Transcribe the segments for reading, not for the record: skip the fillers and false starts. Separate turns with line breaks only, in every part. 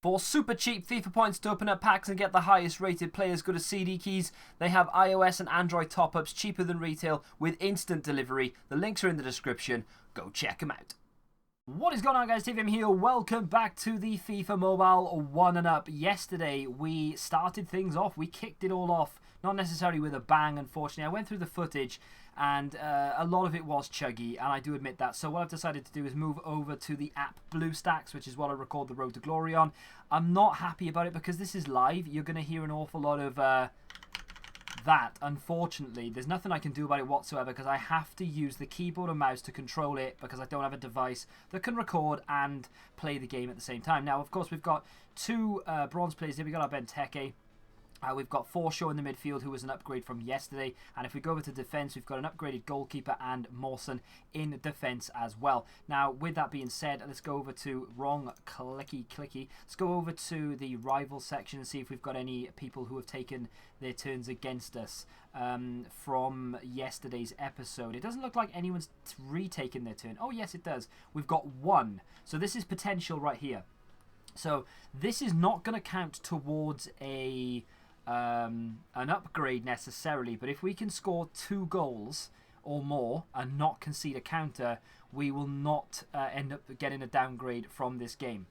For super cheap FIFA points to open up packs and get the highest rated players, go to CD Keys. They have iOS and Android top-ups cheaper than retail with instant delivery. The links are in the description. Go check them out. What is going on, guys? TVM here. Welcome back to the FIFA Mobile 1-and-up. Yesterday, we started things off. We kicked it all off. Not necessarily with a bang, unfortunately. I went through the footage and a lot of it was chuggy, and I do admit that. So what I've decided to do is move over to the app BlueStacks, which is what I record the Road to Glory on. I'm not happy about it because this is live. You're going to hear an awful lot of that, unfortunately. There's nothing I can do about it whatsoever because I have to use the keyboard and mouse to control it because I don't have a device that can record and play the game at the same time. Now, of course, we've got two bronze players here. We've got our Benteke. We've got Forshaw in the midfield, who was an upgrade from yesterday. And if we go over to defence, we've got an upgraded goalkeeper and Mawson in defence as well. Now, with that being said, let's go over to clicky. Let's go over to the rival section and see if we've got any people who have taken their turns against us from yesterday's episode. It doesn't look like anyone's retaken their turn. Oh, yes, it does. We've got one. So this is potential right here. So this is not going to count towards an upgrade necessarily, but if we can score 2 goals or more and not concede a counter, we will not end up getting a downgrade from this game.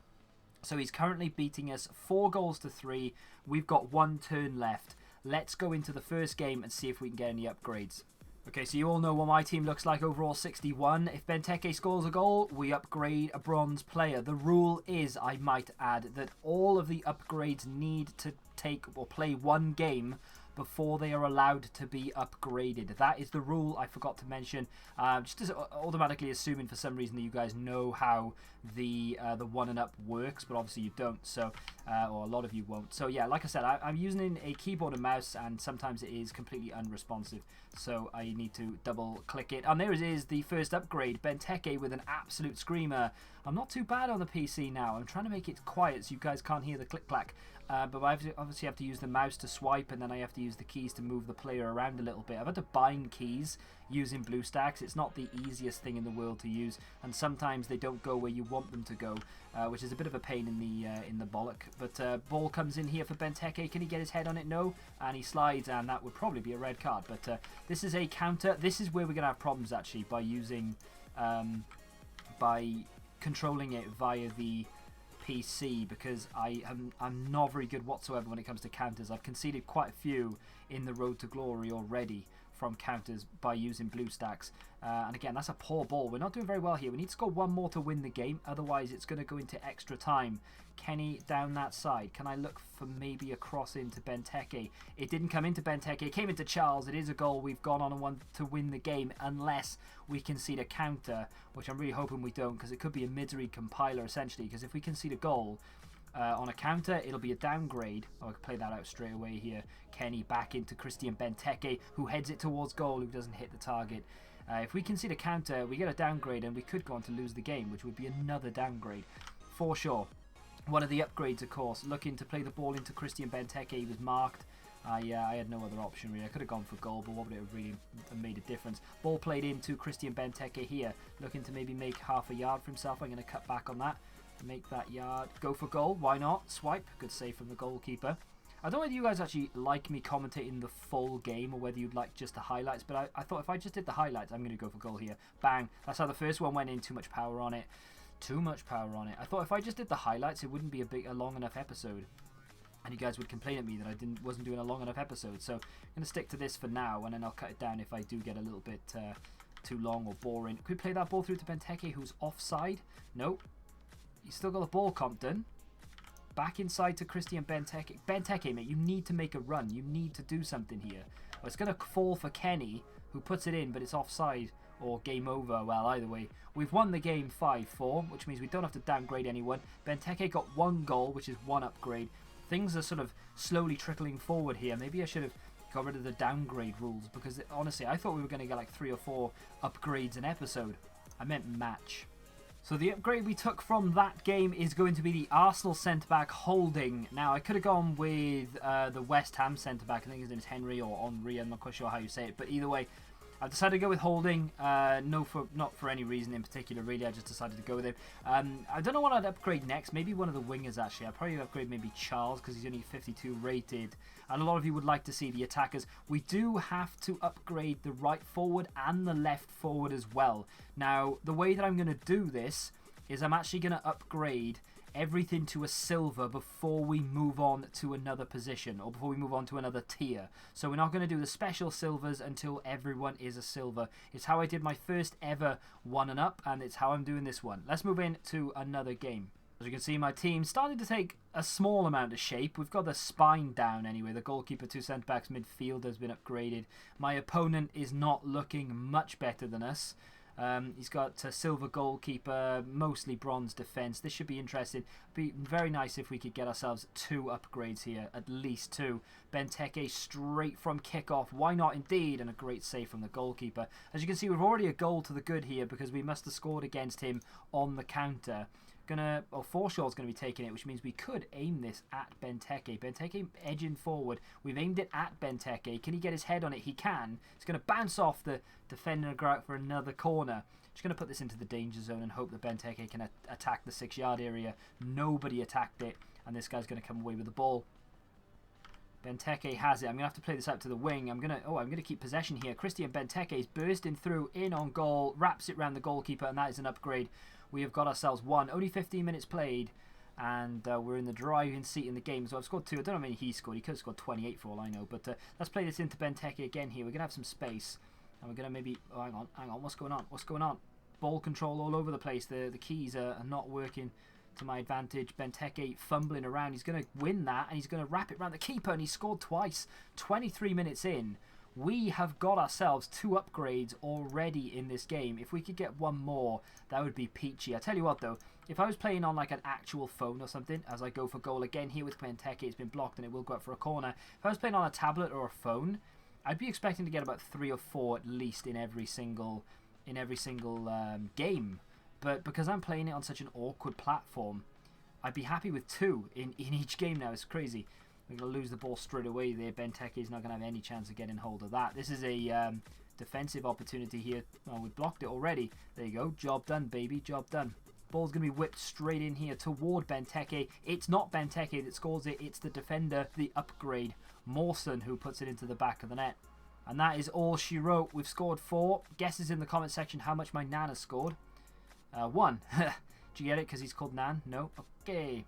So he's currently beating us 4 goals to 3. We've got 1 turn left. Let's go into the first game and see if we can get any upgrades. Okay, so you all know what my team looks like. Overall 61. If Benteke scores a goal, we upgrade a bronze player. The rule is, I might add, that all of the upgrades need to take or play 1 game before they are allowed to be upgraded. That is the rule I forgot to mention. Just as automatically assuming for some reason that you guys know how the 1-and-up works, but obviously you don't, so or a lot of you won't. So yeah, like I said, I'm using a keyboard and mouse, and sometimes it is completely unresponsive, so I need to double click it. And there it is, the first upgrade, Benteke with an absolute screamer. I'm not too bad on the PC now. I'm trying to make it quiet so you guys can't hear the click-clack. But I obviously have to use the mouse to swipe, and then I have to use the keys to move the player around a little bit. I've had to bind keys using BlueStacks. It's not the easiest thing in the world to use, and sometimes they don't go where you want them to go, which is a bit of a pain in the bollock. But ball comes in here for Benteke. Can he get his head on it? No, and he slides, and that would probably be a red card. But this is a counter. This is where we're going to have problems actually by using by controlling it via the PC, because I'm not very good whatsoever when it comes to counters. I've conceded quite a few in the Road to Glory already from counters by using BlueStacks. And again, that's a poor ball. We're not doing very well here. We need to score 1 more to win the game. Otherwise, it's going to go into extra time. Kenny down that side. Can I look for maybe a cross into Benteke? It didn't come into Benteke. It came into Charles. It is a goal. We've gone on and won to win the game unless we concede a counter, which I'm really hoping we don't, because it could be a misery compiler essentially. Because if we concede a goal on a counter, it'll be a downgrade. Oh, I can play that out straight away here. Kenny back into Christian Benteke, who heads it towards goal, who doesn't hit the target. If we concede a counter, we get a downgrade, and we could go on to lose the game, which would be another downgrade for sure. One of the upgrades, of course, looking to play the ball into Christian Benteke. He was marked. I had no other option really. I could have gone for goal, but what would it have really made a difference? Ball played into Christian Benteke here, looking to maybe make half a yard for himself. I'm going to cut back on that. Make that yard. Go for goal. Why not? Swipe. Good save from the goalkeeper. I don't know whether you guys actually like me commentating the full game or whether you'd like just the highlights, but I thought if I just did the highlights, I'm going to go for goal here. Bang. That's how the first one went in. Too much power on it. Too much power on it. I thought if I just did the highlights, it wouldn't be a long enough episode. And you guys would complain at me that I wasn't doing a long enough episode. So I'm going to stick to this for now, and then I'll cut it down if I do get a little bit too long or boring. Could we play that ball through to Benteke, who's offside? Nope. He's still got the ball, Compton. Back inside to Christian Benteke. Benteke, mate, you need to make a run. You need to do something here. Well, it's going to fall for Kenny, who puts it in, but it's offside or game over. Well, either way, we've won the game 5-4, which means we don't have to downgrade anyone. Benteke got 1 goal, which is 1 upgrade. Things are sort of slowly trickling forward here. Maybe I should have got rid of the downgrade rules, because honestly, I thought we were going to get like 3 or 4 upgrades an episode. I meant match. So the upgrade we took from that game is going to be the Arsenal centre-back Holding. Now, I could have gone with the West Ham centre-back. I think his name is Henry or Henri. I'm not quite sure how you say it. But either way, I've decided to go with Holding. Not for any reason in particular, really. I just decided to go with him. I don't know what I'd upgrade next. Maybe one of the wingers, actually. I'd probably upgrade maybe Charles, because he's only 52 rated. And a lot of you would like to see the attackers. We do have to upgrade the right forward and the left forward as well. Now, the way that I'm going to do this is I'm actually going to upgrade everything to a silver before we move on to another position, or before we move on to another tier. So we're not going to do the special silvers until everyone is a silver. It's how I did my first ever 1-and-up, and it's how I'm doing this one. Let's move into another game. As you can see, my team started to take a small amount of shape. We've got the spine down anyway. The goalkeeper, 2 centre-backs, midfield has been upgraded. My opponent is not looking much better than us. He's got a silver goalkeeper, mostly bronze defence. This should be interesting. Be very nice if we could get ourselves 2 upgrades here, at least 2. Benteke straight from kickoff. Why not indeed? And a great save from the goalkeeper. As you can see, we've already a goal to the good here because we must have scored against him on the counter. Forshaw's going to be taking it, which means we could aim this at Benteke. Benteke edging forward. We've aimed it at Benteke. Can he get his head on it? He can. It's going to bounce off the defender and go out for another corner. Just going to put this into the danger zone and hope that Benteke can attack the 6-yard area. Nobody attacked it, and this guy's going to come away with the ball. Benteke has it. I'm going to have to play this out to the wing. I'm going to keep possession here. Christian Benteke is bursting through, in on goal, wraps it around the goalkeeper, and that is an upgrade. We have got ourselves 1. Only 15 minutes played, and we're in the driving seat in the game. So I've scored 2. I don't know how many he scored. He could have scored 28 for all I know. But let's play this into Benteke again here. We're going to have some space, and we're going to maybe... Oh, hang on. What's going on? What's going on? Ball control all over the place. The keys are not working to my advantage. Benteke fumbling around. He's going to win that, and he's going to wrap it around the keeper, and he scored twice. 23 minutes in. We have got ourselves 2 upgrades already in this game. If we could get 1 more, that would be peachy. I tell you what, though, if I was playing on like an actual phone or something, as I go for goal again here with Benteke, it's been blocked and it will go up for a corner. If I was playing on a tablet or a phone, I'd be expecting to get about 3 or 4 at least in every single game. But because I'm playing it on such an awkward platform, I'd be happy with 2 in each game now. It's crazy. We're going to lose the ball straight away there. Benteke is not going to have any chance of getting hold of that. This is a defensive opportunity here. Well, we blocked it already. There you go. Job done, baby. Job done. Ball's going to be whipped straight in here toward Benteke. It's not Benteke that scores it. It's the defender, the upgrade, Mawson, who puts it into the back of the net. And that is all she wrote. We've scored 4. Guesses in the comment section how much my Nan has scored. 1. Do you get it? Because he's called Nan? No? Okay.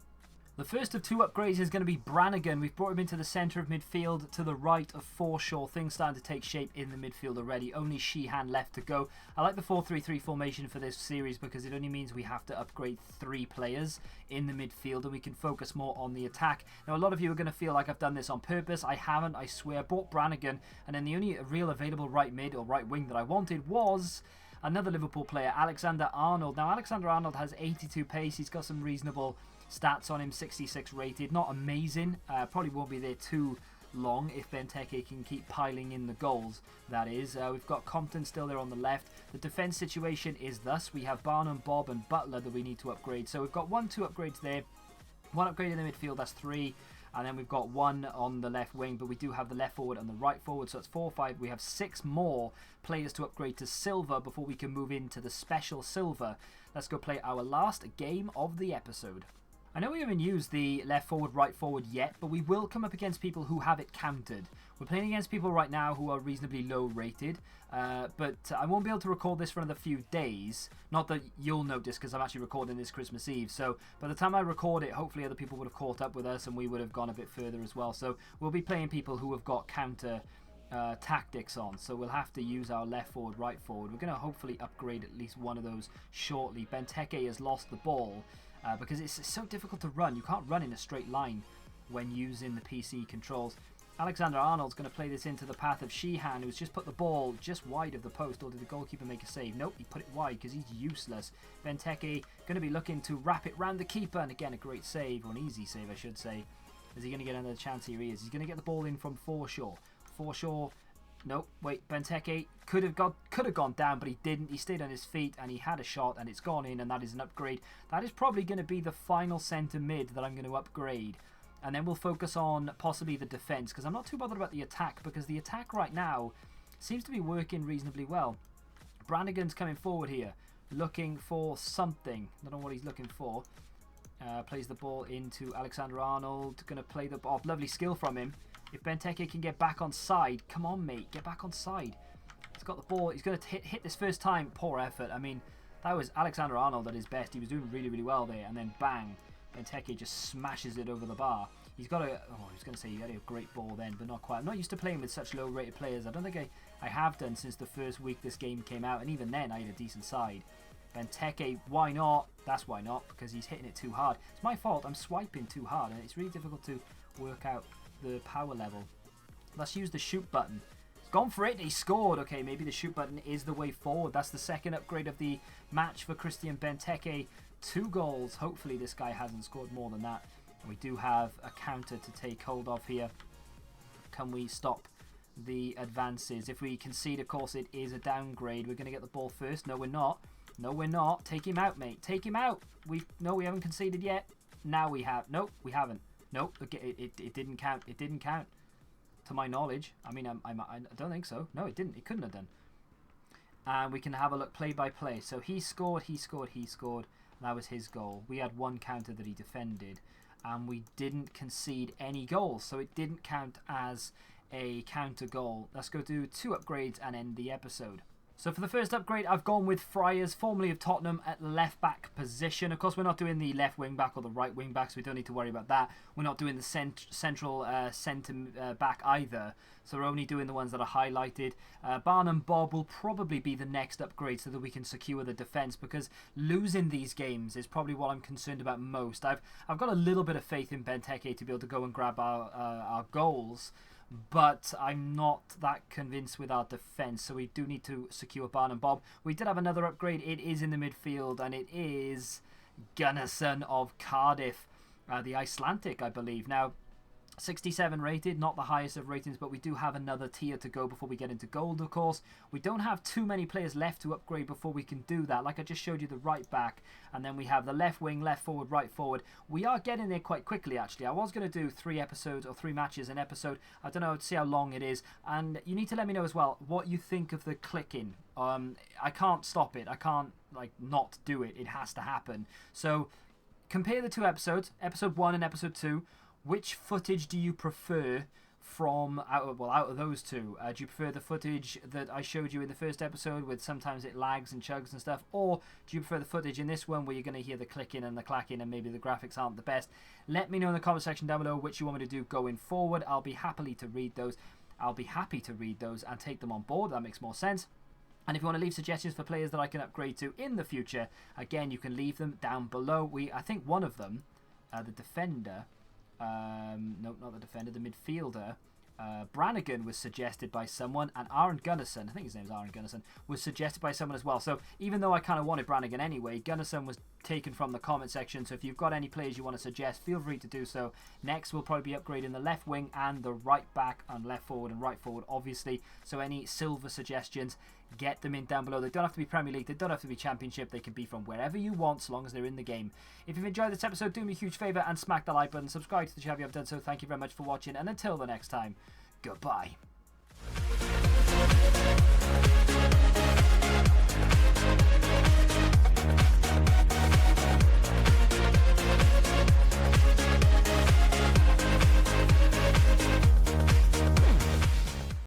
The first of 2 upgrades is going to be Brannigan. We've brought him into the centre of midfield to the right of Forshaw. Things starting to take shape in the midfield already. Only Sheehan left to go. I like the 4-3-3 formation for this series because it only means we have to upgrade 3 players in the midfield and we can focus more on the attack. Now, a lot of you are going to feel like I've done this on purpose. I haven't, I swear. I bought Brannigan, and then the only real available right mid or right wing that I wanted was another Liverpool player, Alexander-Arnold. Now, Alexander-Arnold has 82 pace. He's got some reasonable stats on him, 66 rated. Not amazing. Probably won't be there too long if Benteke can keep piling in the goals, that is. We've got Compton still there on the left. The defence situation is thus. We have Barnum, Bob and Butler that we need to upgrade. So we've got 2 upgrades there. 1 upgrade in the midfield, that's 3. And then we've got 1 on the left wing, but we do have the left forward and the right forward, so it's 4, 5. We have 6 more players to upgrade to silver before we can move into the special silver. Let's go play our last game of the episode. I know we haven't used the left forward, right forward yet, but we will come up against people who have it counted. We're playing against people right now who are reasonably low rated, but I won't be able to record this for another few days. Not that you'll notice because I'm actually recording this Christmas Eve, so by the time I record it, hopefully other people would have caught up with us and we would have gone a bit further as well. So we'll be playing people who have got counter tactics on, so we'll have to use our left forward, right forward. We're going to hopefully upgrade at least one of those shortly. Benteke has lost the ball. Because it's so difficult to run. You can't run in a straight line when using the PC controls. Alexander-Arnold's going to play this into the path of Sheehan, who's just put the ball just wide of the post. Or did the goalkeeper make a save? Nope, he put it wide because he's useless. Benteke going to be looking to wrap it round the keeper. And again, a great save, or an easy save, I should say. Is he going to get another chance? Here he is. He's going to get the ball in from Forshaw. Forshaw... Nope, wait, Benteke could have gone down, but he didn't. He stayed on his feet, and he had a shot, and it's gone in, and that is an upgrade. That is probably going to be the final centre mid that I'm going to upgrade. And then we'll focus on possibly the defence, because I'm not too bothered about the attack, because the attack right now seems to be working reasonably well. Brannigan's coming forward here, looking for something. I don't know what he's looking for. Plays the ball into Alexander-Arnold. Going to play the ball. Lovely skill from him. If Benteke can get back on side. Come on, mate. Get back on side. He's got the ball. He's going to hit this first time. Poor effort. I mean, that was Alexander-Arnold at his best. He was doing really, really well there. And then bang. Benteke just smashes it over the bar. He's got a... Oh, I was going to say he had a great ball then, but not quite. I'm not used to playing with such low-rated players. I don't think I have done since the first week this game came out. And even then, I had a decent side. Benteke, why not? That's why not, because he's hitting it too hard. It's my fault, I'm swiping too hard, and it's really difficult to work out the power level. Let's use the shoot button. He's gone for it, he scored. Okay, maybe the shoot button is the way forward. That's the second upgrade of the match for Christian Benteke. 2 goals. Hopefully this guy hasn't scored more than that. We do have a counter to take hold of here. Can we stop the advances? If we concede, of course, it is a downgrade. We're going to get the ball first. No, we're not. No, we're not. Take him out, mate. Take him out. No, we haven't conceded yet. Now we have. Nope, we haven't. Nope, it didn't count. It didn't count. To my knowledge. I mean, I don't think so. No, it didn't. It couldn't have done. And we can have a look play by play. So he scored, he scored, he scored. That was his goal. We had 1 counter that he defended. And we didn't concede any goals. So it didn't count as a counter goal. Let's go do 2 upgrades and end the episode. So for the first upgrade, I've gone with Friars, formerly of Tottenham, at left-back position. Of course, we're not doing the left wing-back or the right wing-back, so we don't need to worry about that. We're not doing the central centre-back either, so we're only doing the ones that are highlighted. Barnum Bob will probably be the next upgrade so that we can secure the defence, because losing these games is probably what I'm concerned about most. I've got a little bit of faith in Benteke to be able to go and grab our goals, but I'm not that convinced with our defence, so we do need to secure Barnum Bob. We did have another upgrade. It is in the midfield, and it is Gunnarsson of Cardiff, the Icelandic, I believe. Now, 67 rated, not the highest of ratings, but we do have another tier to go before we get into gold, of course. We don't have too many players left to upgrade before we can do that. Like I just showed you, the right back, and then we have the left wing, left forward, right forward. We are getting there quite quickly, actually. I was going to do 3 episodes or 3 matches an episode. I don't know, see how long it is. And you need to let me know as well what you think of the clicking. I can't stop it. I can't, like, not do it. It has to happen. So compare the 2 episodes, episode 1 and episode 2. Which footage do you prefer from out of those 2? Do you prefer the footage that I showed you in the first episode, with sometimes it lags and chugs and stuff, or do you prefer the footage in this one where you're going to hear the clicking and the clacking and maybe the graphics aren't the best? Let me know in the comment section down below which you want me to do going forward. I'll be happy to read those. I'll be happy to read those and take them on board. That makes more sense. And if you want to leave suggestions for players that I can upgrade to in the future, again, you can leave them down below. I think one of them, the defender. No, not the defender, the midfielder. Brannigan was suggested by someone, and Aaron Gunnarsson, I think his name's Aaron Gunnarsson, was suggested by someone as well. So even though I kind of wanted Brannigan anyway, Gunnarsson was taken from the comment section. So if you've got any players you want to suggest, feel free to do so. Next, we'll probably be upgrading the left wing and the right back and left forward and right forward, obviously. So any silver suggestions, get them in down below. They don't have to be Premier League, they don't have to be Championship, they can be from wherever you want, so long as they're in the game. If you've enjoyed this episode, do me a huge favour and smack the like button. Subscribe to the channel if you haven't done so. Thank you very much for watching, and until the next time, goodbye.